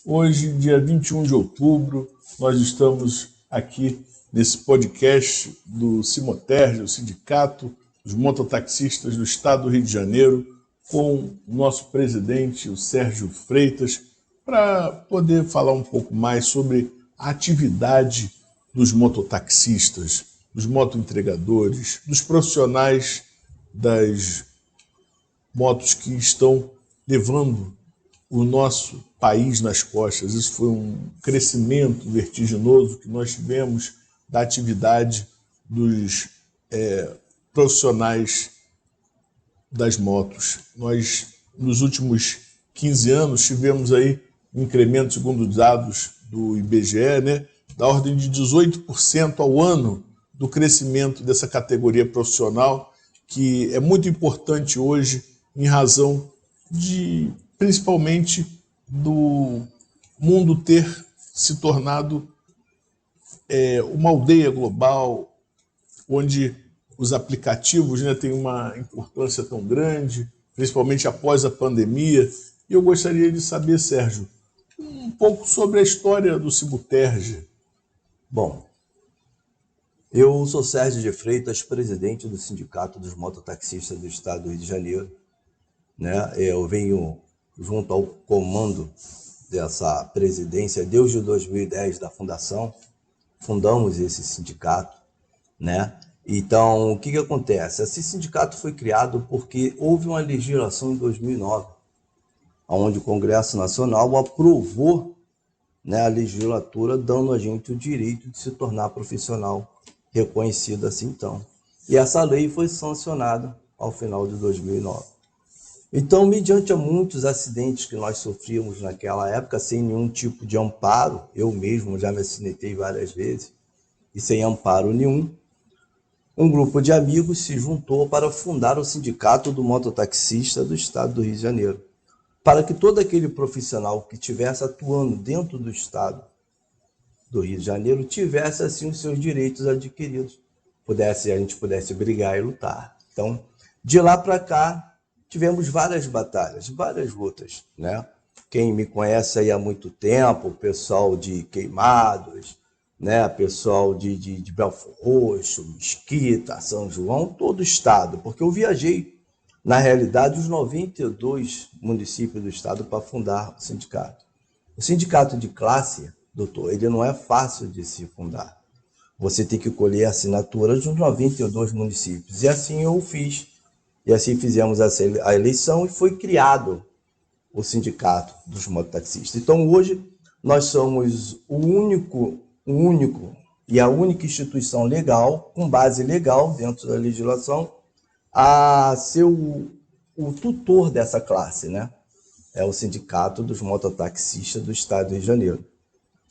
Hoje, dia 21 de outubro, nós estamos aqui nesse podcast do Simoterge, o Sindicato dos Mototaxistas do Estado do Rio de Janeiro, com o nosso presidente, o Sérgio Freitas, para poder falar um pouco mais sobre a atividade dos mototaxistas, dos motoentregadores, dos profissionais das motos que estão levando o nosso país nas costas. Isso foi um crescimento vertiginoso que nós tivemos da atividade dos profissionais das motos. Nós, nos últimos 15 anos, tivemos aí um incremento, segundo os dados do IBGE, da ordem de 18% ao ano do crescimento dessa categoria profissional, que é muito importante hoje em razão de, principalmente, do mundo ter se tornado uma aldeia global, onde os aplicativos têm uma importância tão grande, principalmente após a pandemia. E eu gostaria de saber, Sérgio, um pouco sobre a história do Simoterge. Bom, eu sou Sérgio de Freitas, presidente do Sindicato dos Mototaxistas do Estado do Rio de Janeiro. Eu venho junto ao comando dessa presidência desde 2010 da fundação. Fundamos esse sindicato, Então, o que acontece? Esse sindicato foi criado porque houve uma legislação em 2009, onde o Congresso Nacional aprovou a legislatura, dando a gente o direito de se tornar profissional reconhecido assim então. E essa lei foi sancionada ao final de 2009. Então, mediante a muitos acidentes que nós sofríamos naquela época, sem nenhum tipo de amparo, eu mesmo já me acidentei várias vezes, e sem amparo nenhum, um grupo de amigos se juntou para fundar o Sindicato do Mototaxista do Estado do Rio de Janeiro, para que todo aquele profissional que estivesse atuando dentro do Estado do Rio de Janeiro tivesse assim os seus direitos adquiridos, a gente pudesse brigar e lutar. Então, de lá para cá, tivemos várias batalhas, várias lutas, Quem me conhece aí há muito tempo, o pessoal de Queimados, pessoal de Belford Roxo, Mesquita, São João, todo o estado, porque eu viajei, na realidade, os 92 municípios do estado para fundar o sindicato. O sindicato de classe, doutor, ele não é fácil de se fundar. Você tem que colher assinaturas dos 92 municípios. E assim eu fiz. E assim fizemos a eleição e foi criado o Sindicato dos Mototaxistas. Então, hoje, nós somos o único e a única instituição legal, com base legal dentro da legislação, a ser o tutor dessa classe, É o Sindicato dos Mototaxistas do Estado do Rio de Janeiro.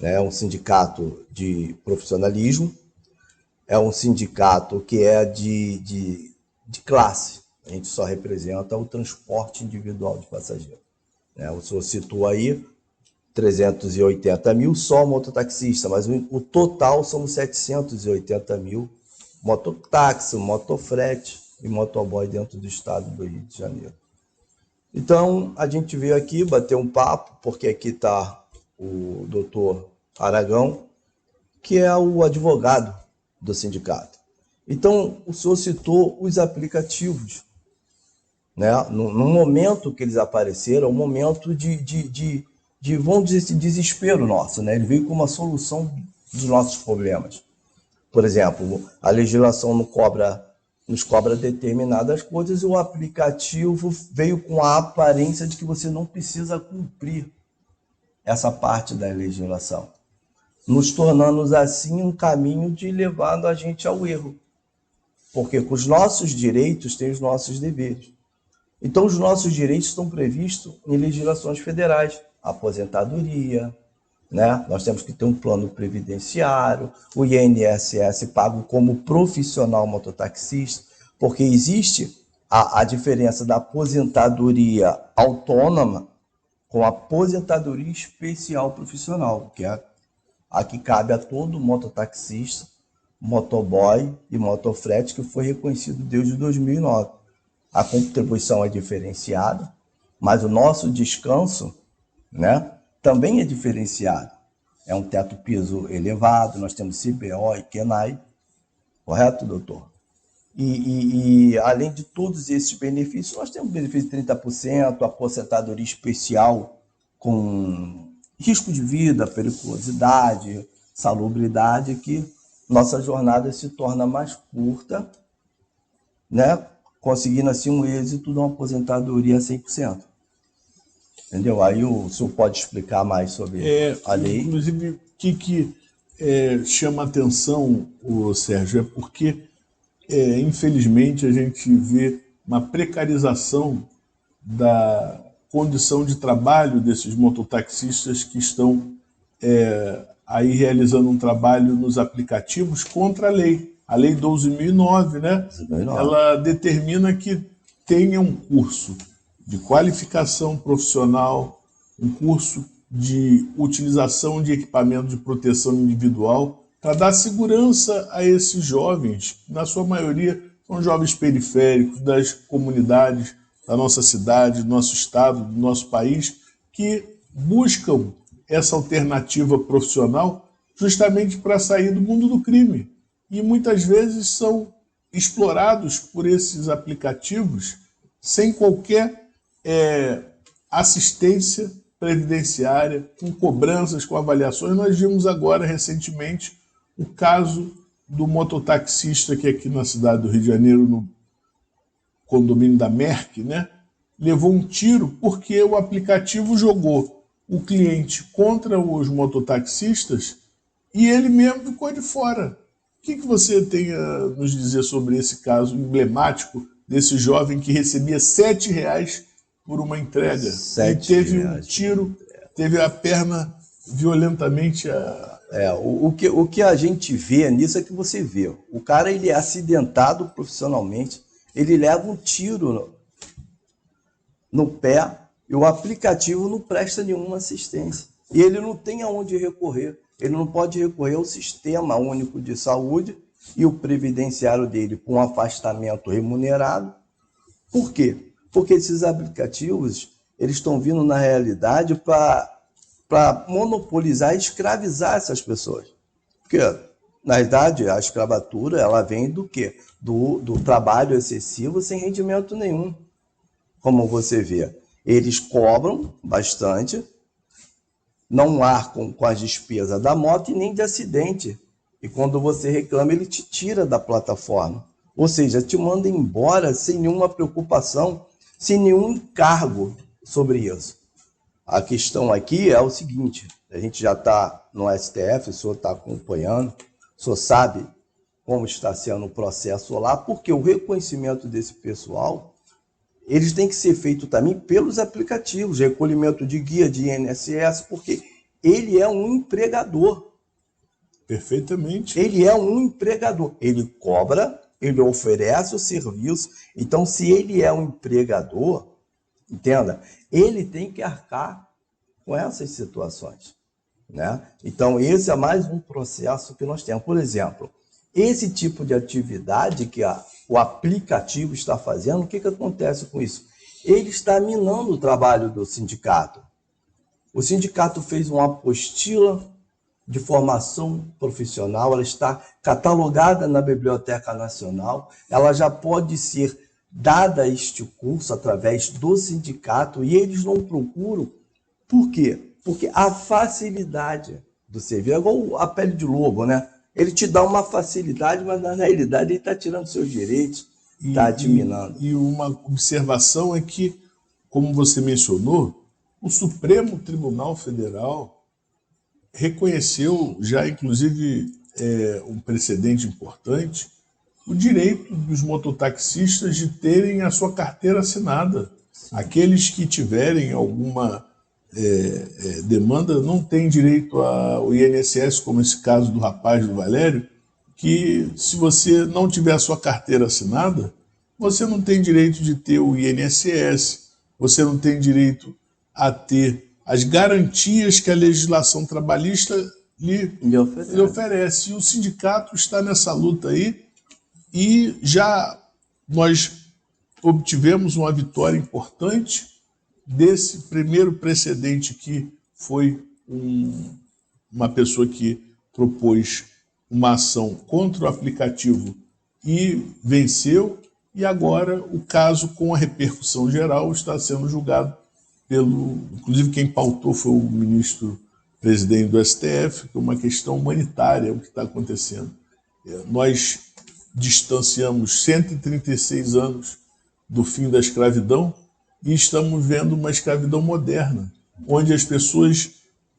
É um sindicato de profissionalismo, é um sindicato que é de classe. A gente só representa o transporte individual de passageiro. O senhor citou aí 380 mil só mototaxista, mas o total são 780 mil mototáxi, motofrete e motoboy dentro do estado do Rio de Janeiro. Então, a gente veio aqui bater um papo, porque aqui está o doutor Aragão, que é o advogado do sindicato. Então, o senhor citou os aplicativos. No momento que eles apareceram, um momento de vamos dizer assim, desespero nosso, Ele veio com uma solução dos nossos problemas. Por exemplo, a legislação nos cobra determinadas coisas e o aplicativo veio com a aparência de que você não precisa cumprir essa parte da legislação, nos tornando assim um caminho de levando a gente ao erro. Porque com os nossos direitos tem os nossos deveres. Então, os nossos direitos estão previstos em legislações federais, aposentadoria, Nós temos que ter um plano previdenciário, o INSS pago como profissional mototaxista, porque existe a diferença da aposentadoria autônoma com a aposentadoria especial profissional, que é a que cabe a todo mototaxista, motoboy e motofrete, que foi reconhecido desde 2009. A contribuição é diferenciada, mas o nosso descanso, também é diferenciado. É um teto piso elevado, nós temos CBO e KENAI, correto, doutor? E além de todos esses benefícios, nós temos benefício de 30%, aposentadoria especial com risco de vida, periculosidade, salubridade, que nossa jornada se torna mais curta, né? Conseguindo assim um êxito de uma aposentadoria 100%. Entendeu? Aí o senhor pode explicar mais sobre a lei? Inclusive, o que chama atenção, Sérgio, é porque, infelizmente, a gente vê uma precarização da condição de trabalho desses mototaxistas que estão aí realizando um trabalho nos aplicativos contra a lei. A Lei 12.009, né? 12.009. Ela determina que tenha um curso de qualificação profissional, um curso de utilização de equipamento de proteção individual, para dar segurança a esses jovens, na sua maioria são jovens periféricos das comunidades da nossa cidade, do nosso estado, do nosso país, que buscam essa alternativa profissional justamente para sair do mundo do crime. E muitas vezes são explorados por esses aplicativos sem qualquer assistência previdenciária, com cobranças, com avaliações. Nós vimos agora, recentemente, o caso do mototaxista que aqui na cidade do Rio de Janeiro, no condomínio da Merck, né, levou um tiro porque o aplicativo jogou o cliente contra os mototaxistas e ele mesmo ficou de fora. O que você tem a nos dizer sobre esse caso emblemático desse jovem que recebia R$7 por uma entrega e teve um tiro, teve a perna violentamente... O que a gente vê nisso é que você vê. O cara ele é acidentado profissionalmente, ele leva um tiro no pé e o aplicativo não presta nenhuma assistência. E ele não tem aonde recorrer. Ele não pode recorrer ao Sistema Único de Saúde e o previdenciário dele com afastamento remunerado. Por quê? Porque esses aplicativos eles estão vindo, na realidade, para monopolizar e escravizar essas pessoas. Porque, na verdade, a escravatura ela vem do quê? Do trabalho excessivo sem rendimento nenhum. Como você vê, eles cobram bastante, não arcam com as despesas da moto e nem de acidente. E quando você reclama, ele te tira da plataforma. Ou seja, te manda embora sem nenhuma preocupação, sem nenhum encargo sobre isso. A questão aqui é o seguinte, a gente já está no STF, o senhor está acompanhando, o senhor sabe como está sendo o processo lá, porque o reconhecimento desse pessoal, eles têm que ser feito também pelos aplicativos, recolhimento de guia de INSS, porque ele é um empregador. Perfeitamente. Ele é um empregador. Ele cobra, ele oferece o serviço. Então, se ele é um empregador, entenda, ele tem que arcar com essas situações, né? Então, esse é mais um processo que nós temos. Por exemplo, esse tipo de atividade que o aplicativo está fazendo, o que acontece com isso? Ele está minando o trabalho do sindicato. O sindicato fez uma apostila de formação profissional, ela está catalogada na Biblioteca Nacional, ela já pode ser dada este curso através do sindicato e eles não procuram. Por quê? Porque a facilidade do serviço é igual a pele de lobo, né? Ele te dá uma facilidade, mas na realidade ele está tirando seus direitos, está te minando. E uma observação é que, como você mencionou, o Supremo Tribunal Federal reconheceu já, inclusive, um precedente importante, o direito dos mototaxistas de terem a sua carteira assinada. Sim. Aqueles que tiverem alguma demanda não têm direito ao INSS, como esse caso do rapaz, do Valério, que se você não tiver a sua carteira assinada, você não tem direito de ter o INSS, você não tem direito a ter as garantias que a legislação trabalhista lhe oferece. E o sindicato está nessa luta aí e já nós obtivemos uma vitória importante desse primeiro precedente que foi uma pessoa que propôs uma ação contra o aplicativo e venceu, e agora o caso, com a repercussão geral, está sendo julgado inclusive quem pautou foi o ministro-presidente do STF, que é uma questão humanitária o que está acontecendo. Nós distanciamos 136 anos do fim da escravidão e estamos vendo uma escravidão moderna, onde as pessoas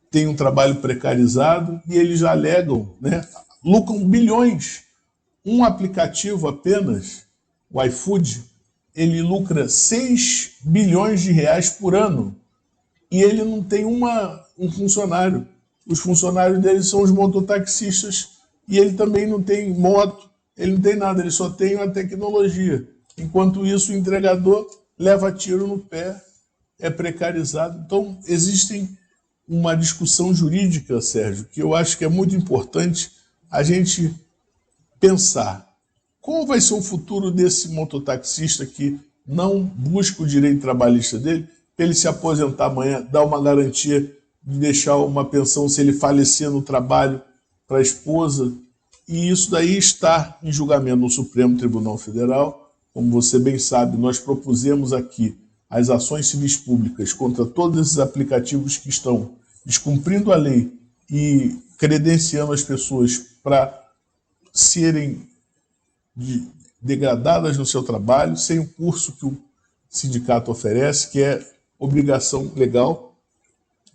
têm um trabalho precarizado e eles alegam, né, lucram bilhões. Um aplicativo apenas, o iFood, ele lucra 6 bilhões de reais por ano e ele não tem um funcionário. Os funcionários dele são os mototaxistas e ele também não tem moto, ele não tem nada, ele só tem uma tecnologia. Enquanto isso, o entregador leva tiro no pé, é precarizado. Então, existe uma discussão jurídica, Sérgio, que eu acho que é muito importante a gente pensar. Qual vai ser o futuro desse mototaxista que não busca o direito trabalhista dele, para ele se aposentar amanhã, dar uma garantia de deixar uma pensão se ele falecer no trabalho para a esposa? E isso daí está em julgamento no Supremo Tribunal Federal. Como você bem sabe, nós propusemos aqui as ações civis públicas contra todos esses aplicativos que estão descumprindo a lei e credenciando as pessoas para serem degradadas no seu trabalho, sem o curso que o sindicato oferece, que é obrigação legal.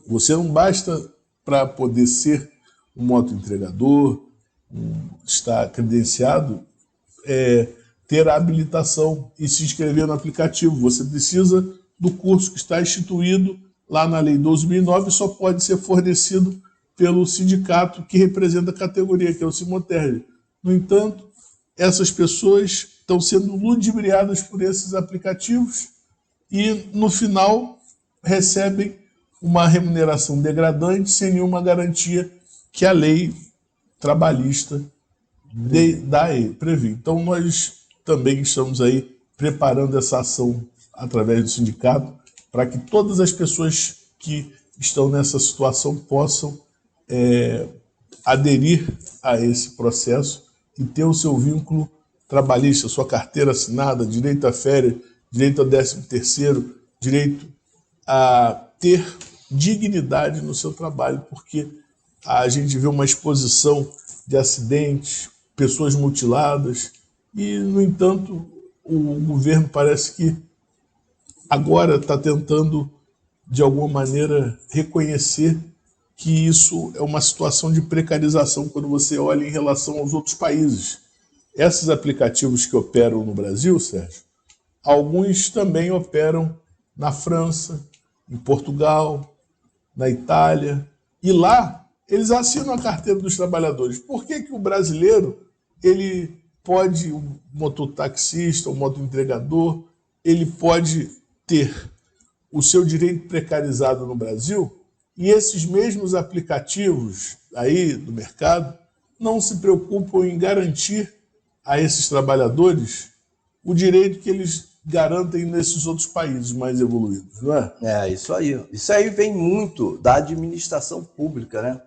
Você não basta, para poder ser um motoentregador, estar credenciado, ter a habilitação e se inscrever no aplicativo. Você precisa do curso que está instituído lá na Lei 12.009 e só pode ser fornecido pelo sindicato que representa a categoria, que é o Simoterg. No entanto, essas pessoas estão sendo ludibriadas por esses aplicativos e, no final, recebem uma remuneração degradante sem nenhuma garantia que a lei trabalhista prevê. Então, nós também estamos aí preparando essa ação através do sindicato para que todas as pessoas que estão nessa situação possam aderir a esse processo e ter o seu vínculo trabalhista, sua carteira assinada, direito a férias, direito a 13º, direito a ter dignidade no seu trabalho, porque a gente vê uma exposição de acidentes, pessoas mutiladas, e, no entanto, o governo parece que agora está tentando, de alguma maneira, reconhecer que isso é uma situação de precarização quando você olha em relação aos outros países. Esses aplicativos que operam no Brasil, Sérgio, alguns também operam na França, em Portugal, na Itália, e lá eles assinam a carteira dos trabalhadores. Por que que o brasileiro, ele pode, o mototaxista, o motoentregador, ele pode ter o seu direito precarizado no Brasil, e esses mesmos aplicativos aí do mercado não se preocupam em garantir a esses trabalhadores o direito que eles garantem nesses outros países mais evoluídos, não é? É, isso aí. Isso aí vem muito da administração pública, né?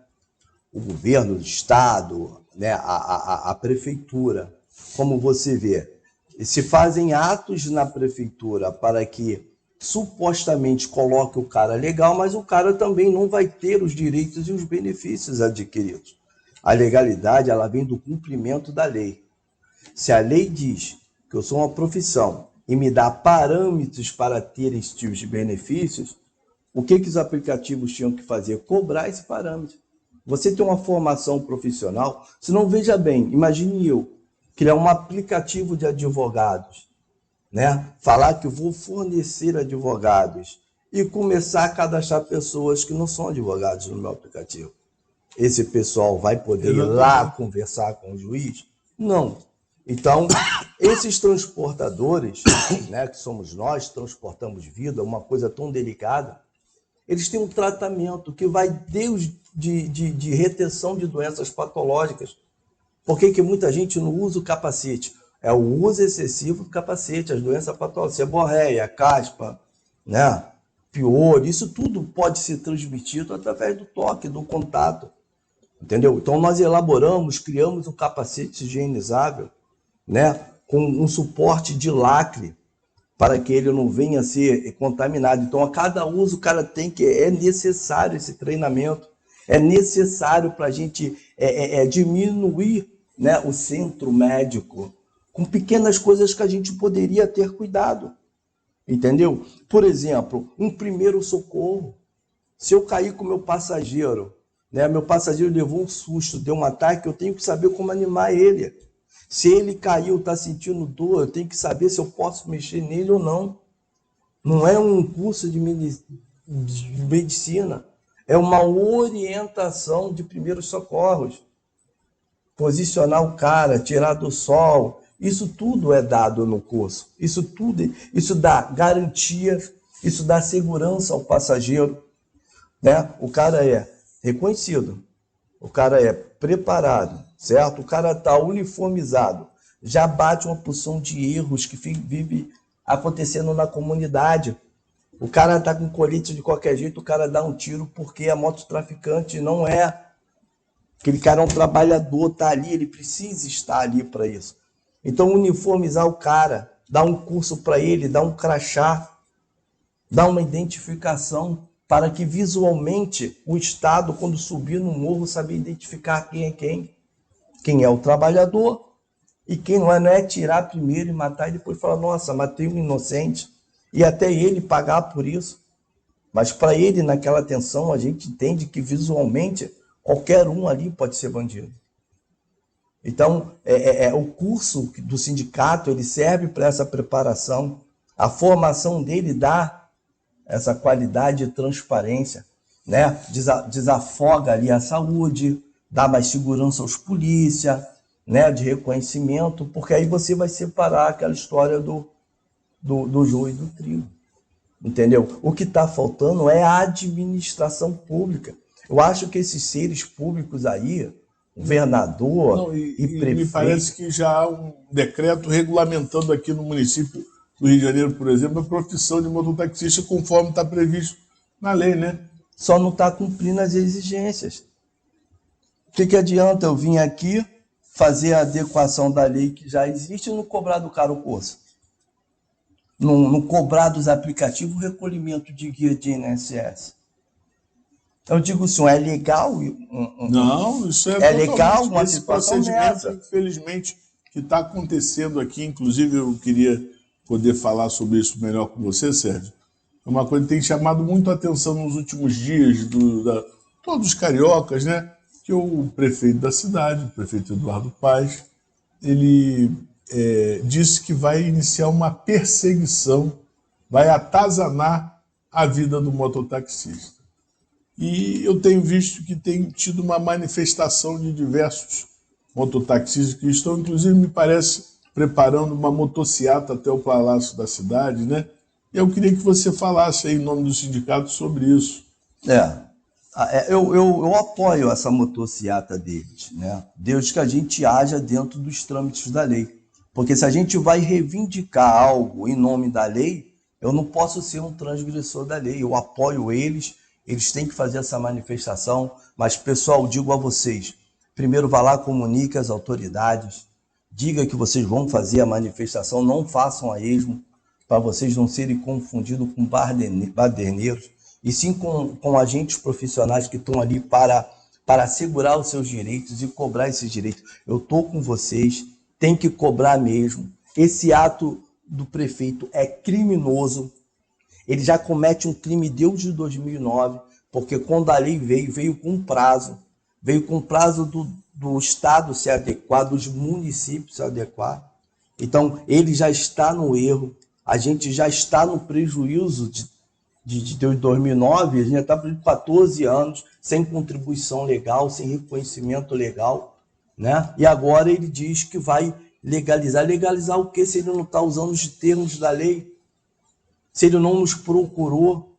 O governo do estado, né? a prefeitura. Como você vê, se fazem atos na prefeitura para que supostamente coloque o cara legal, mas o cara também não vai ter os direitos e os benefícios adquiridos. A legalidade, ela vem do cumprimento da lei. Se a lei diz que eu sou uma profissão e me dá parâmetros para ter esses tipos de benefícios, o que os aplicativos tinham que fazer? Cobrar esse parâmetro. Você tem uma formação profissional, se não, veja bem, imagine eu criar um aplicativo de advogados, né? Falar que eu vou fornecer advogados e começar a cadastrar pessoas que não são advogados no meu aplicativo. Esse pessoal vai poder ir lá conversar com o juiz? Não. Então, esses transportadores, né, que somos nós, transportamos vida, uma coisa tão delicada, eles têm um tratamento que vai desde de retenção de doenças patológicas. Por que muita gente não usa o capacete? É o uso excessivo do capacete, as doenças patológicas, seborreia, caspa, né? pior, isso tudo pode ser transmitido através do toque, do contato, entendeu? Então nós elaboramos, criamos um capacete higienizável, né, com um suporte de lacre, para que ele não venha a ser contaminado. Então, a cada uso, o cara é necessário esse treinamento, é necessário para a gente diminuir, né, o centro médico, com pequenas coisas que a gente poderia ter cuidado, entendeu? Por exemplo, um primeiro socorro. Se eu cair com o meu passageiro, né, meu passageiro levou um susto, deu um ataque, eu tenho que saber como animar ele. Se ele caiu, está sentindo dor, eu tenho que saber se eu posso mexer nele ou não. Não é um curso de medicina, é uma orientação de primeiros socorros. Posicionar o cara, tirar do sol, isso tudo é dado no curso. Isso tudo, isso dá garantia, isso dá segurança ao passageiro, né? O cara é reconhecido, o cara é preparado, certo? O cara está uniformizado, já bate uma porção de erros que vive acontecendo na comunidade. O cara está com colete de qualquer jeito, o cara dá um tiro porque é mototraficante, não é. Aquele cara é um trabalhador, está ali, ele precisa estar ali para isso. Então, uniformizar o cara, dar um curso para ele, dar um crachá, dar uma identificação, para que visualmente o Estado, quando subir no morro, saber identificar quem é quem. Quem é o trabalhador e quem não é tirar primeiro e matar e depois falar, nossa, matei um inocente, e até ele pagar por isso. Mas para ele, naquela tensão, a gente entende que visualmente qualquer um ali pode ser bandido. Então, o curso do sindicato, ele serve para essa preparação, a formação dele dá essa qualidade e transparência, né? Desafoga ali a saúde, dá mais segurança aos polícia, né? De reconhecimento, porque aí você vai separar aquela história do joio e do trigo, entendeu? O que está faltando é a administração pública. Eu acho que esses seres públicos aí, governador e prefeito... Me parece que já há um decreto regulamentando aqui no município do Rio de Janeiro, por exemplo, a profissão de mototaxista conforme está previsto na lei, né? Só não está cumprindo as exigências. O que adianta eu vir aqui fazer a adequação da lei que já existe e não cobrar do cara o curso? Não cobrar dos aplicativos o recolhimento de guia de INSS? Eu digo assim, é legal? Não, isso é legal uma esse situação procedimento, dessa. infelizmente, que está acontecendo aqui. Inclusive, eu queria poder falar sobre isso melhor com você, Sérgio. É uma coisa que tem chamado muito a atenção nos últimos dias, todos os cariocas, né? Que o prefeito da cidade, o prefeito Eduardo Paes, ele disse que vai iniciar uma perseguição, vai atazanar a vida do mototaxista. E eu tenho visto que tem tido uma manifestação de diversos mototaxistas que estão, inclusive, me parece, preparando uma motociata até o palácio da cidade, né? E eu queria que você falasse aí em nome do sindicato sobre isso. Eu apoio essa motociata deles, né? Desde que a gente haja dentro dos trâmites da lei. Porque se a gente vai reivindicar algo em nome da lei, eu não posso ser um transgressor da lei. Eu apoio eles têm que fazer essa manifestação. Mas, pessoal, digo a vocês, primeiro vá lá, comunique às autoridades, diga que vocês vão fazer a manifestação, não façam a esmo, para vocês não serem confundidos com baderneiros, e sim com agentes profissionais que estão ali para assegurar os seus direitos e cobrar esses direitos. Eu estou com vocês, tem que cobrar mesmo. Esse ato do prefeito é criminoso, ele já comete um crime desde 2009, porque quando a lei veio com prazo, do Estado se adequar, dos municípios se adequar. Então, ele já está no erro, a gente já está no prejuízo de 2009, a gente já está por 14 anos sem contribuição legal, sem reconhecimento legal, né? E agora ele diz que vai legalizar. Legalizar o quê se ele não está usando os termos da lei? Se ele não nos procurou,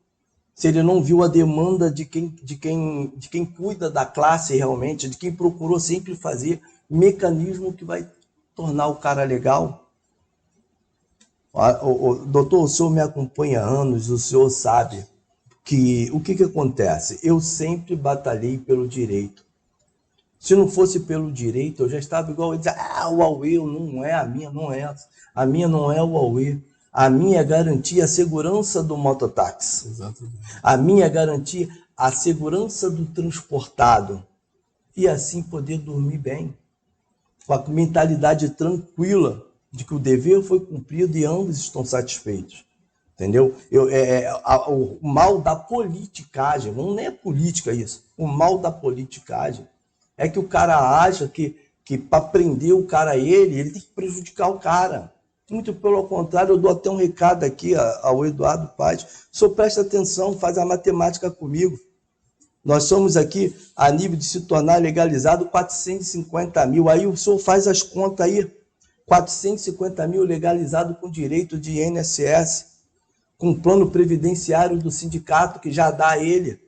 se ele não viu a demanda de quem cuida da classe realmente, de quem procurou sempre fazer mecanismo que vai tornar o cara legal. Doutor, o senhor me acompanha há anos, o senhor sabe, que o que acontece? Eu sempre batalhei pelo direito. Se não fosse pelo direito, eu já estava igual ele dizer, o Huawei não é, a minha não é. A minha não é o Huawei. A minha é garantir a segurança do mototáxi. Exatamente. A minha é garantir a segurança do transportado. E assim poder dormir bem. Com a mentalidade tranquila de que o dever foi cumprido e ambos estão satisfeitos. Entendeu? O mal da politicagem, não é política isso, o mal da politicagem é que o cara acha que para prender o cara ele tem que prejudicar o cara. Muito pelo contrário, eu dou até um recado aqui ao Eduardo Paz. O senhor presta atenção, faz a matemática comigo. Nós somos aqui, a nível de se tornar legalizado, 450 mil. Aí o senhor faz as contas aí. 450 mil legalizado com direito de INSS, com plano previdenciário do sindicato que já dá a ele,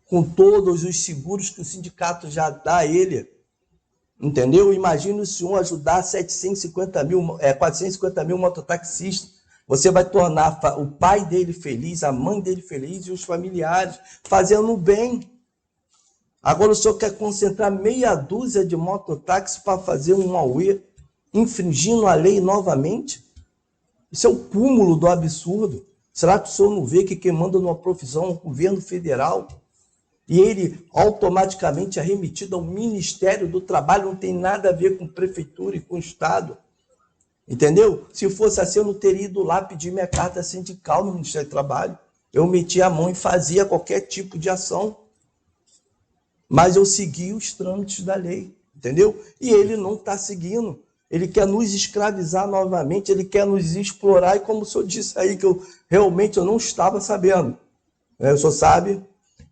com todos os seguros que o sindicato já dá a ele. Entendeu? Imagina o senhor ajudar 450 mil mototaxistas. Você vai tornar o pai dele feliz, a mãe dele feliz e os familiares, fazendo o bem. Agora o senhor quer concentrar meia dúzia de mototáxis para fazer um Huawei, infringindo a lei novamente? Isso é o cúmulo do absurdo. Será que o senhor não vê que quem manda numa profissão é o governo federal? E ele automaticamente é remetido ao Ministério do Trabalho, não tem nada a ver com prefeitura e com Estado. Entendeu? Se fosse assim, eu não teria ido lá pedir minha carta sindical no Ministério do Trabalho. Eu metia a mão e fazia qualquer tipo de ação. Mas eu segui os trâmites da lei, entendeu? E ele não está seguindo. Ele quer nos escravizar novamente, ele quer nos explorar. E como o senhor disse aí, que eu realmente não estava sabendo. O senhor sabe? O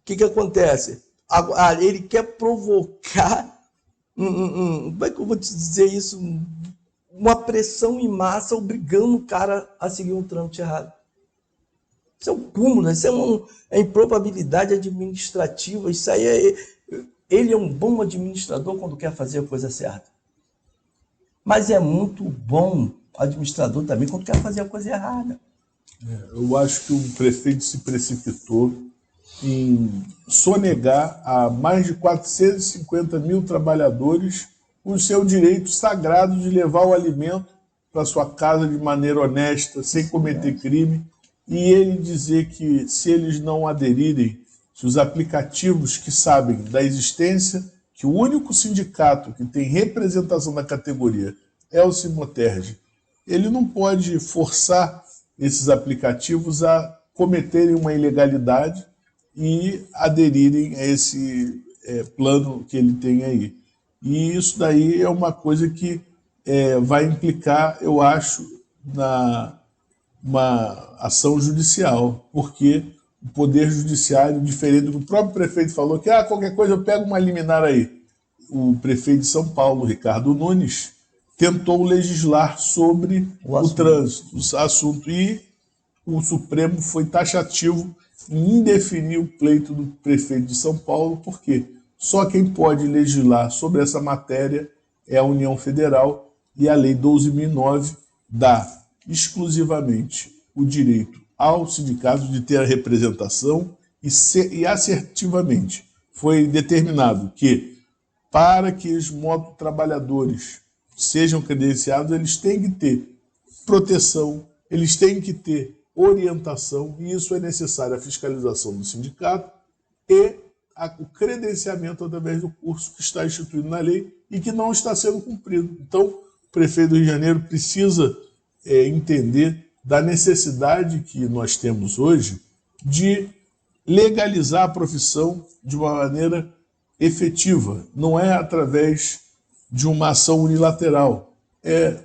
que acontece? Ele quer provocar, como é que eu vou te dizer isso? Uma pressão em massa, obrigando o cara a seguir um trâmite errado. Isso é um cúmulo, isso é improbabilidade administrativa. Isso aí ele é um bom administrador quando quer fazer a coisa certa. Mas é muito bom administrador também quando quer fazer a coisa errada. Eu acho que o prefeito se precipitou em sonegar a mais de 450 mil trabalhadores o seu direito sagrado de levar o alimento para sua casa de maneira honesta, sem cometer crime, e ele dizer que se eles não aderirem, se os aplicativos que sabem da existência, que o único sindicato que tem representação da categoria é o Simoterge, ele não pode forçar esses aplicativos a cometerem uma ilegalidade e aderirem a esse plano que ele tem aí. E isso daí é uma coisa que vai implicar, eu acho, uma ação judicial, porque o Poder Judiciário, diferente do que o próprio prefeito falou, que qualquer coisa eu pego uma liminar aí. O prefeito de São Paulo, Ricardo Nunes, tentou legislar sobre o trânsito, o assunto, e o Supremo foi taxativo em indefinir o pleito do prefeito de São Paulo, porque só quem pode legislar sobre essa matéria é a União Federal, e a Lei 12.009 dá exclusivamente o direito ao sindicato de ter a representação e assertivamente foi determinado que para que os mototrabalhadores sejam credenciados, eles têm que ter proteção, eles têm que ter orientação, e isso é necessário a fiscalização do sindicato e o credenciamento através do curso que está instituído na lei e que não está sendo cumprido. Então, o prefeito do Rio de Janeiro precisa entender da necessidade que nós temos hoje de legalizar a profissão de uma maneira efetiva. Não é através de uma ação unilateral, é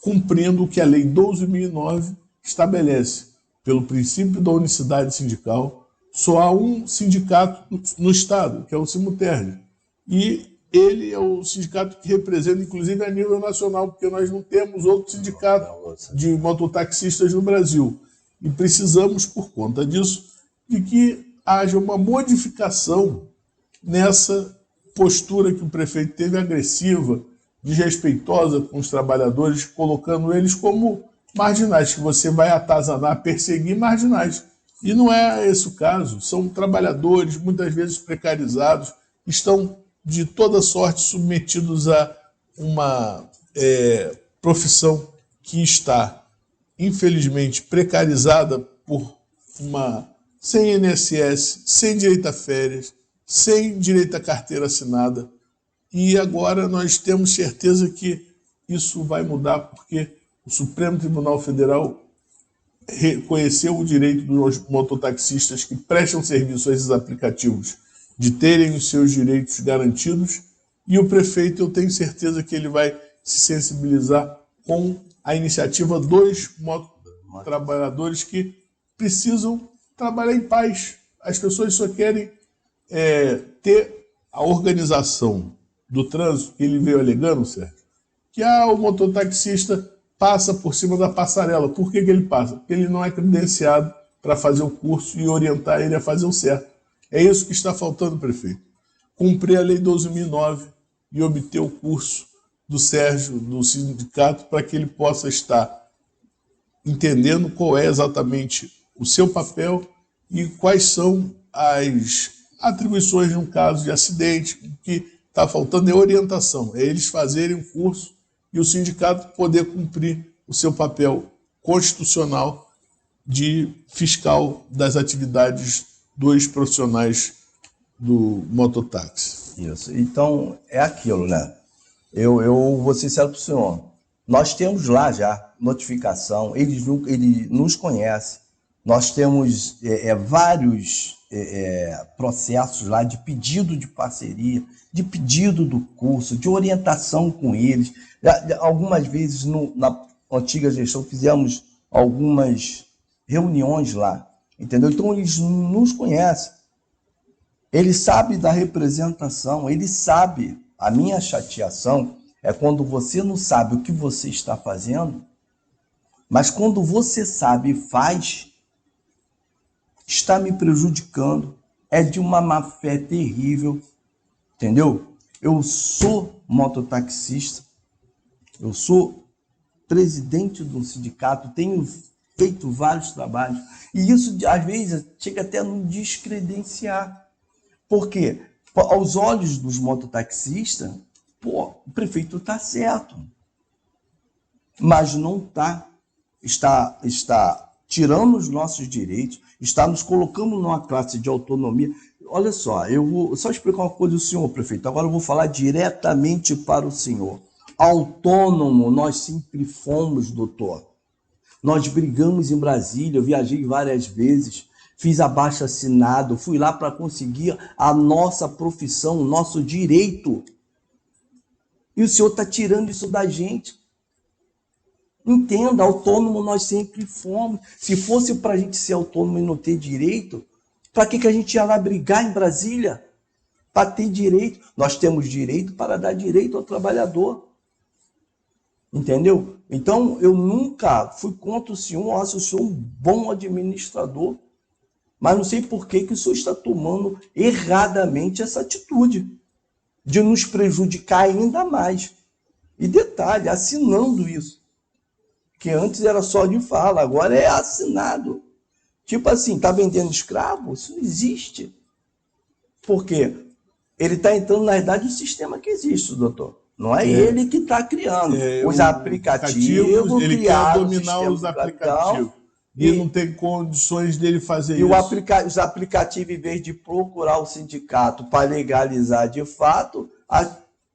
cumprindo o que a Lei 12.009 estabelece. Pelo princípio da unicidade sindical, só há um sindicato no Estado, que é o Simoterge. E ele é o sindicato que representa, inclusive, a nível nacional, porque nós não temos outro sindicato de mototaxistas no Brasil. E precisamos, por conta disso, de que haja uma modificação nessa postura que o prefeito teve, agressiva, desrespeitosa com os trabalhadores, colocando eles como marginais, que você vai atazanar, perseguir marginais. E não é esse o caso. São trabalhadores, muitas vezes precarizados, estão de toda sorte submetidos a uma profissão que está, infelizmente, precarizada por sem INSS, sem direito a férias, sem direito à carteira assinada. E agora nós temos certeza que isso vai mudar, porque o Supremo Tribunal Federal reconheceu o direito dos mototaxistas que prestam serviço a esses aplicativos de terem os seus direitos garantidos, e o prefeito, eu tenho certeza que ele vai se sensibilizar com a iniciativa dos mototrabalhadores que precisam trabalhar em paz. As pessoas só querem ter a organização do trânsito que ele veio alegando, Sérgio, que o mototaxista passa por cima da passarela. Por que ele passa? Porque ele não é credenciado para fazer o curso e orientar ele a fazer o certo. É isso que está faltando, prefeito. Cumprir a Lei 12.009 e obter o curso do Sérgio, do sindicato, para que ele possa estar entendendo qual é exatamente o seu papel e quais são as atribuições de um caso de acidente. O que está faltando é orientação, é eles fazerem o curso e o sindicato poder cumprir o seu papel constitucional de fiscal das atividades dos profissionais do mototáxi. Isso. Então, é aquilo, né? Eu vou ser sincero para o senhor. Nós temos lá já notificação, ele nos conhece. Nós temos vários processos lá de pedido de parceria, de pedido do curso, de orientação com eles. Algumas vezes, na antiga gestão, fizemos algumas reuniões lá, entendeu? Então, eles nos conhecem. Ele sabe da representação, ele sabe. A minha chateação é quando você não sabe o que você está fazendo, mas quando você sabe e faz, está me prejudicando, é de uma má-fé terrível, entendeu? Eu sou mototaxista, eu sou presidente de um sindicato, tenho feito vários trabalhos, e isso, às vezes, chega até a nos descredenciar. Por quê? Aos olhos dos mototaxistas, o prefeito está certo, mas não está. Está tirando os nossos direitos, está nos colocando numa classe de autonomia. Olha só, eu vou só explicar uma coisa ao senhor, prefeito. Agora eu vou falar diretamente para o senhor. Autônomo nós sempre fomos, doutor. Nós brigamos em Brasília, eu viajei várias vezes, fiz abaixo-assinado, fui lá para conseguir a nossa profissão, o nosso direito. E o senhor está tirando isso da gente. Entenda, autônomo nós sempre fomos. Se fosse para a gente ser autônomo e não ter direito, para que a gente ia lá brigar em Brasília? Para ter direito. Nós temos direito para dar direito ao trabalhador. Entendeu? Então, eu nunca fui contra o senhor, eu acho o senhor um bom administrador. Mas não sei por que o senhor está tomando erradamente essa atitude de nos prejudicar ainda mais. E detalhe, assinando isso. Que antes era só de fala, agora é assinado. Tipo assim, está vendendo escravo? Isso não existe. Por quê? Ele está entrando, na verdade, no sistema que existe, doutor. Não é ele que está criando. Os aplicativos ele quer dominar os aplicativos. E não tem condições dele fazer isso. E os aplicativos, em vez de procurar o sindicato para legalizar de fato,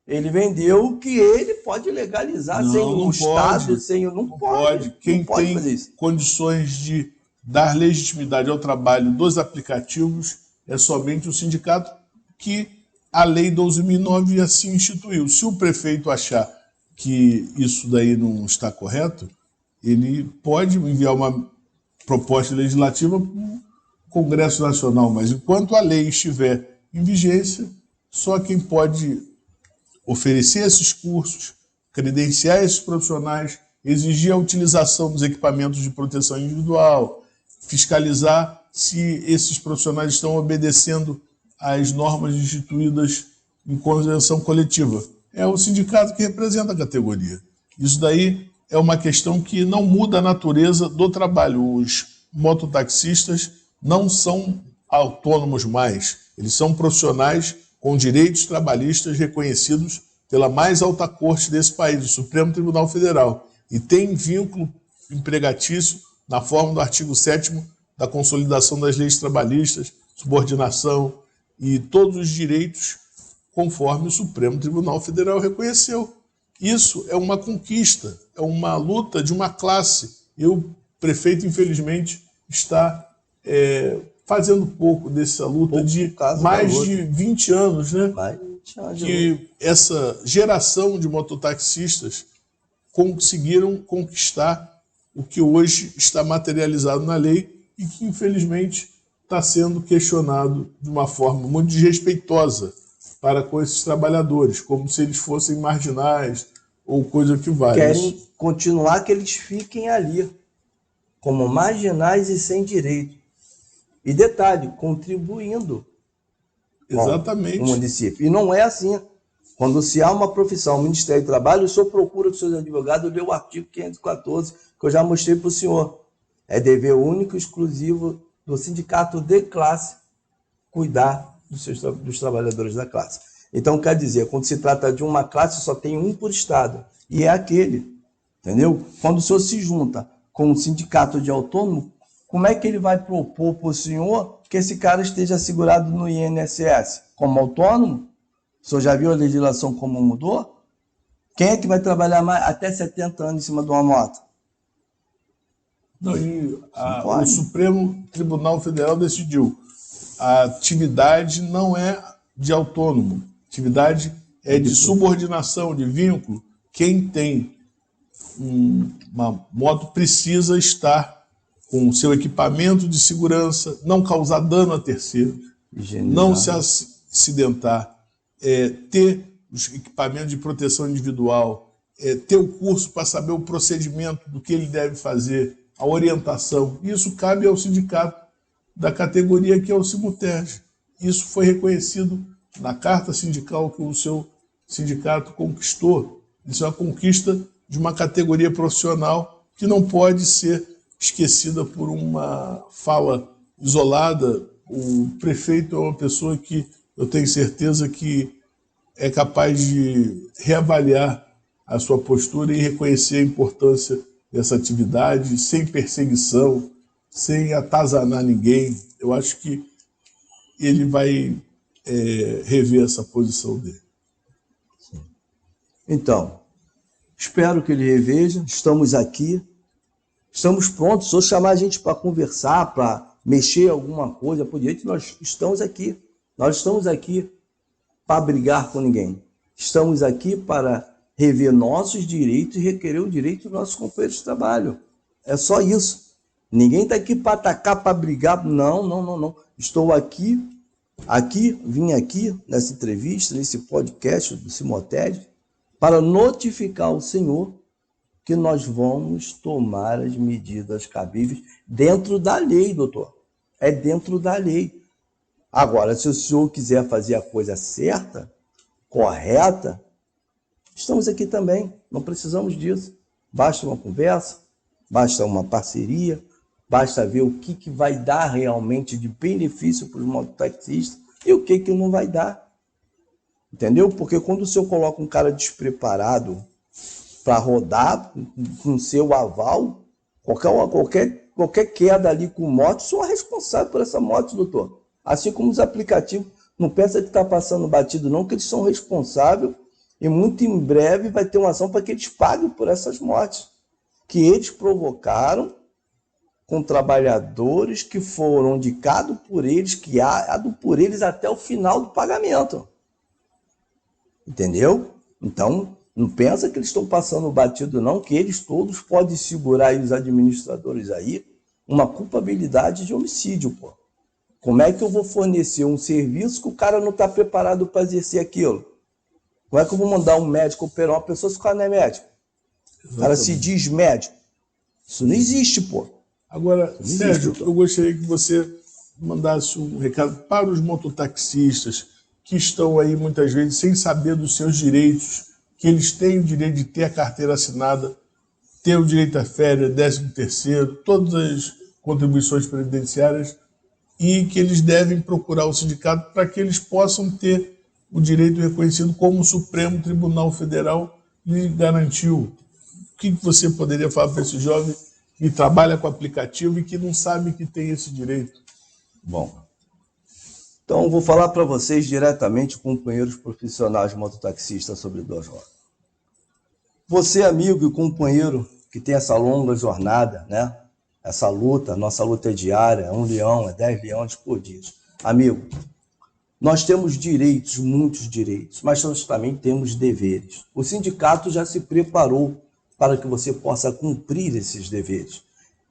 ele vendeu que ele pode legalizar sem o Estado, sem o... Não pode. Quem não pode tem fazer isso. Condições de dar legitimidade ao trabalho dos aplicativos é somente o sindicato, que a Lei 12.009 assim instituiu. Se o prefeito achar que isso daí não está correto, ele pode enviar uma proposta legislativa para o Congresso Nacional, mas enquanto a lei estiver em vigência, só quem pode oferecer esses cursos, credenciar esses profissionais, exigir a utilização dos equipamentos de proteção individual, fiscalizar se esses profissionais estão obedecendo às normas instituídas em convenção coletiva. É o sindicato que representa a categoria. Isso daí é uma questão que não muda a natureza do trabalho. Os mototaxistas não são autônomos mais. Eles são profissionais com direitos trabalhistas reconhecidos pela mais alta corte desse país, o Supremo Tribunal Federal, e tem vínculo empregatício na forma do artigo 7º da Consolidação das Leis Trabalhistas, subordinação e todos os direitos conforme o Supremo Tribunal Federal reconheceu. Isso é uma conquista, é uma luta de uma classe. E o prefeito, infelizmente, está fazendo pouco dessa luta de mais de 20 anos, né? Que essa geração de mototaxistas conseguiram conquistar o que hoje está materializado na lei e que, infelizmente, está sendo questionado de uma forma muito desrespeitosa para com esses trabalhadores, como se eles fossem marginais ou coisa que vale. Querem continuar que eles fiquem ali, como marginais e sem direito. E detalhe, contribuindo exatamente com o município. E não é assim. Quando se há uma profissão, o Ministério do Trabalho, o senhor procura dos seus advogados, lê o artigo 514, que eu já mostrei para o senhor. É dever único e exclusivo do sindicato de classe cuidar dos trabalhadores da classe. Então, quer dizer, quando se trata de uma classe, só tem um por estado, e é aquele, entendeu? Quando o senhor se junta com um sindicato de autônomo, como é que ele vai propor para o senhor que esse cara esteja assegurado no INSS? Como autônomo? O senhor já viu a legislação como mudou? Quem é que vai trabalhar até 70 anos em cima de uma moto? Não, o Supremo Tribunal Federal decidiu: a atividade não é de autônomo, a atividade é de subordinação, de vínculo. Quem tem uma moto precisa estar com o seu equipamento de segurança, não causar dano a terceiros, não se acidentar, ter os equipamentos de proteção individual, ter o curso para saber o procedimento do que ele deve fazer, a orientação. Isso cabe ao sindicato da categoria, que é o Simuterj. Isso foi reconhecido na carta sindical que o seu sindicato conquistou. Isso é uma conquista de uma categoria profissional que não pode ser esquecida por uma fala isolada. O prefeito é uma pessoa que eu tenho certeza que é capaz de reavaliar a sua postura e reconhecer a importância dessa atividade, sem perseguição, sem atazanar ninguém. Eu acho que ele vai rever essa posição dele. Sim. Então, espero que ele reveja. Estamos aqui, estamos prontos. Se eu chamar a gente para conversar, para mexer alguma coisa por direito, nós estamos aqui. Nós estamos aqui para brigar com ninguém. Estamos aqui para rever nossos direitos e requerer o direito dos nossos companheiros de trabalho. É só isso. Ninguém está aqui para atacar, para brigar. Não. Estou vim aqui nessa entrevista, nesse podcast do Simuterj, para notificar o senhor que nós vamos tomar as medidas cabíveis dentro da lei, doutor. É dentro da lei. Agora, se o senhor quiser fazer a coisa certa, correta, estamos aqui também, não precisamos disso. Basta uma conversa, basta uma parceria, basta ver o que vai dar realmente de benefício para os mototaxistas e o que não vai dar. Entendeu? Porque quando o senhor coloca um cara despreparado para rodar com seu aval, qualquer queda ali com moto, o senhor é responsável por essa moto, doutor. Assim como os aplicativos, não pensa que está passando batido não, que eles são responsáveis e muito em breve vai ter uma ação para que eles paguem por essas mortes que eles provocaram com trabalhadores que foram indicados por eles, guiados por eles até o final do pagamento. Entendeu? Então, não pensa que eles estão passando batido não, que eles todos podem segurar aí, os administradores aí, uma culpabilidade de homicídio, pô. Como é que eu vou fornecer um serviço que o cara não está preparado para exercer aquilo? Como é que eu vou mandar um médico operar uma pessoa se o cara não é médico? O cara se diz médico. Isso não existe, pô. Agora, Sérgio, eu gostaria que você mandasse um recado para os mototaxistas que estão aí muitas vezes sem saber dos seus direitos, que eles têm o direito de ter a carteira assinada, ter o direito à férias, 13º, todas as contribuições previdenciárias, e que eles devem procurar o sindicato para que eles possam ter o direito reconhecido como o Supremo Tribunal Federal lhe garantiu. O que você poderia falar para esse jovem que trabalha com aplicativo e que não sabe que tem esse direito? Bom, então vou falar para vocês diretamente, companheiros profissionais mototaxistas sobre 2 rodas. Você, amigo e companheiro que tem essa longa jornada, né? Essa luta, nossa luta é diária, 1 leão, 10 leões por dia. Amigo, nós temos direitos, muitos direitos, mas nós também temos deveres. O sindicato já se preparou para que você possa cumprir esses deveres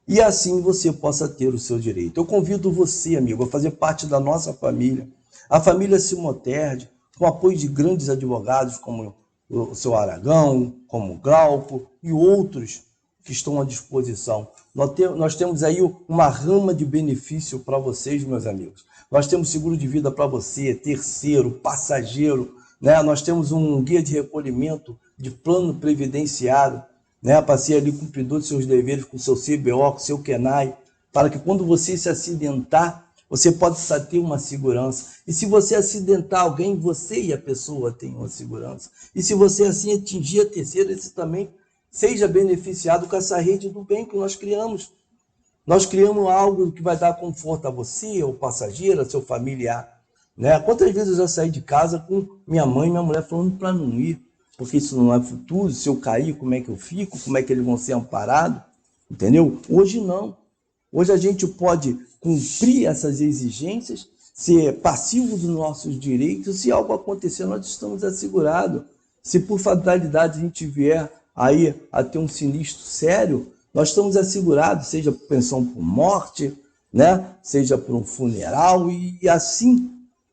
e assim você possa ter o seu direito. Eu convido você, amigo, a fazer parte da nossa família, a família Simoterd, com apoio de grandes advogados como o seu Aragão, como o Glauco e outros que estão à disposição. Nós temos aí uma rama de benefício para vocês, meus amigos. Nós temos seguro de vida para você, terceiro, passageiro, né? Nós temos um guia de recolhimento de plano previdenciário, né? Para ser ali cumpridor de seus deveres com seu CBO, com seu KENAI, para que quando você se acidentar, você possa ter uma segurança. E se você acidentar alguém, você e a pessoa têm uma segurança. E se você assim atingir a terceira, esse também seja beneficiado com essa rede do bem que nós criamos. Nós criamos algo que vai dar conforto a você, ao passageiro, ao seu familiar. Né? Quantas vezes eu já saí de casa com minha mãe e minha mulher falando para não ir, porque isso não é futuro, se eu cair, como é que eu fico, como é que eles vão ser amparados, entendeu? Hoje não. Hoje a gente pode cumprir essas exigências, ser passivo dos nossos direitos, se algo acontecer, nós estamos assegurados. Se por fatalidade a gente vier aí a ter um sinistro sério, nós estamos assegurados, seja por pensão por morte, né? Seja por um funeral, e assim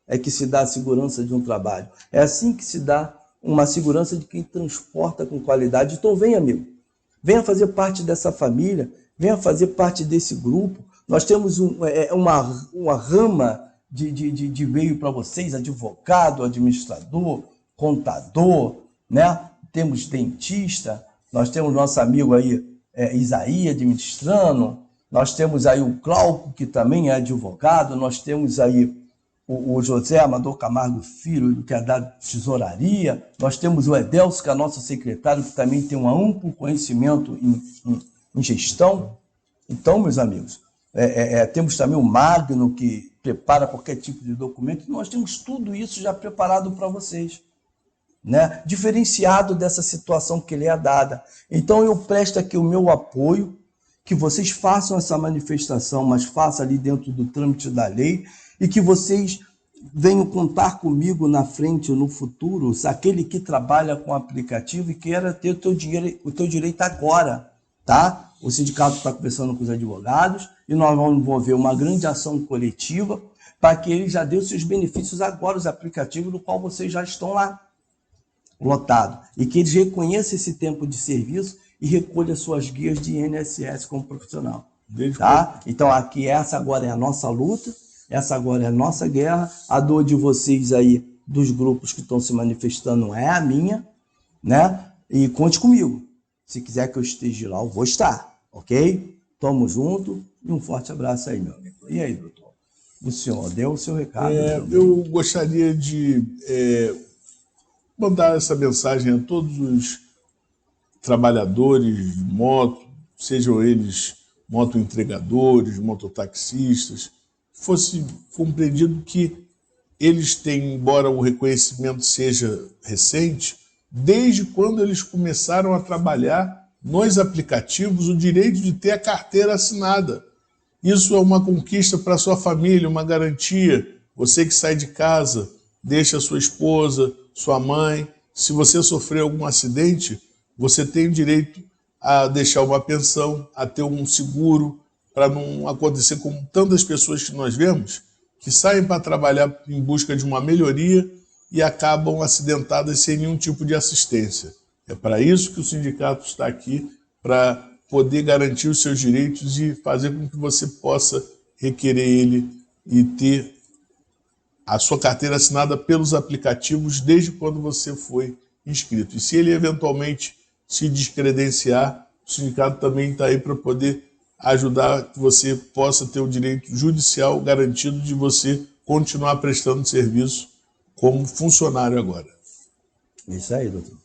é que se dá a segurança de um trabalho. É assim que se dá uma segurança de quem transporta com qualidade. Então vem, amigo, venha fazer parte dessa família, venha fazer parte desse grupo. Nós temos uma rama de meio para vocês, advogado, administrador, contador, né? Temos dentista, nós temos nosso amigo aí, Isaías, administrando, nós temos aí o Glauco, que também é advogado, nós temos aí o José Amador Camargo Filho, que é da tesouraria, nós temos o Edelso, que é nosso secretário, que também tem um amplo conhecimento em gestão. Então, meus amigos, temos também o Magno, que prepara qualquer tipo de documento, nós temos tudo isso já preparado para vocês, né? Diferenciado dessa situação que lhe é dada. Então eu presto aqui o meu apoio, que vocês façam essa manifestação, mas façam ali dentro do trâmite da lei, e que vocês venham contar comigo na frente, no futuro, aquele que trabalha com aplicativo e queira ter o teu direito agora, tá? O sindicato está conversando com os advogados e nós vamos envolver uma grande ação coletiva para que eles já dêem os seus benefícios agora, os aplicativos do qual vocês já estão lá lotado, e que eles reconheçam esse tempo de serviço e recolham suas guias de INSS como profissional. Tá? Então aqui essa agora é a nossa luta, essa agora é a nossa guerra, a dor de vocês aí, dos grupos que estão se manifestando, não é a minha, né? E conte comigo, se quiser que eu esteja lá, eu vou estar, ok? Tamo junto e um forte abraço aí, meu amigo. E aí, doutor? O senhor deu o seu recado? Eu gostaria de mandar essa mensagem a todos os trabalhadores de moto, sejam eles motoentregadores, mototaxistas, fosse compreendido que eles têm, embora o reconhecimento seja recente, desde quando eles começaram a trabalhar nos aplicativos, o direito de ter a carteira assinada. Isso é uma conquista para a sua família, uma garantia. Você que sai de casa, deixa sua esposa, sua mãe. Se você sofrer algum acidente, você tem direito a deixar uma pensão, a ter um seguro, para não acontecer como tantas pessoas que nós vemos, que saem para trabalhar em busca de uma melhoria e acabam acidentadas sem nenhum tipo de assistência. É para isso que o sindicato está aqui, para poder garantir os seus direitos e fazer com que você possa requerer ele e ter a sua carteira assinada pelos aplicativos desde quando você foi inscrito. E se ele eventualmente se descredenciar, o sindicato também está aí para poder ajudar que você possa ter o direito judicial garantido de você continuar prestando serviço como funcionário agora. Isso aí, doutor.